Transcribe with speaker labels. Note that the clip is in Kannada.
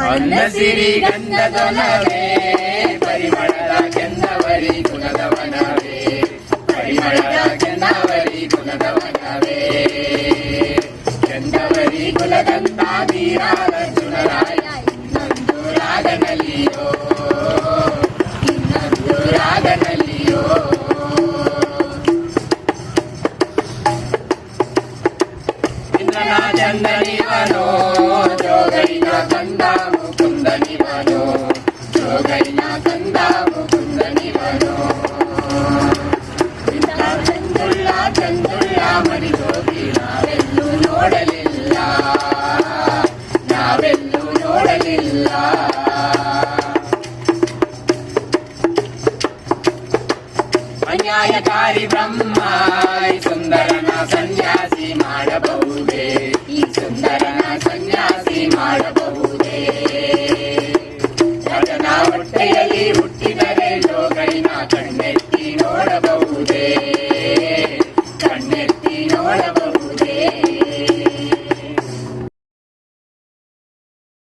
Speaker 1: ಅನ್ನ ಸಿರಿ ಗಂಧದೊಲವೇ ಪರಿಮಳದ ಕೆಂದವರಿ ಕುಲದವನವೇ ಪರಿಮಳದ ಕೆಂದವರಿ ಕುಲದವನವೇ ಕೆಂದವರಿ ಕುಲದಂತ ವೀರಾರ್ಜುನರಾಯ ಇನ್ನೊಂದು ರಾಗನಲ್ಲಿಯೋ ಇನ್ನೊಂದು ರಾಗನಲ್ಲಿಯೋ ಇಂದ್ರನ ಚಂದನಿವನೋ ಜೋಗೈನ ಕಂದ ಮುಕುಂದನಿವನೋ ಜೋಗೈನ ಕಂದ ಮುಕುಂದನಿವನೋ ಚಂದುಳ್ಳ ಚಂದುಳ್ಳ ಮರಿಗೋಗಿ ನಾವೆಲ್ಲೂ ನೋಡಲಿಲ್ಲ ನಾವೆಲ್ಲೂ ನೋಡಲಿಲ್ಲ ಅನ್ಯಾಯಕಾರಿ ಬ್ರಹ್ಮ ಈ ಸುಂದರನ ಸನ್ಯಾಸಿ ಮಾಡಬಹುದೇ ಈ ಸುಂದರನ ಸನ್ಯಾಸಿ ಮಾಡಬಹುದೇ ರಾಜನ ಹೊಟ್ಟೆಯಲ್ಲಿ ಹುಟ್ಟಿದರೆ ಜೋಗೈನ ಕಣ್ಣೆತ್ತಿ ನೋಡಬಹುದೇ ಕಣ್ಣೆತ್ತಿ ನೋಡಬಹುದೇ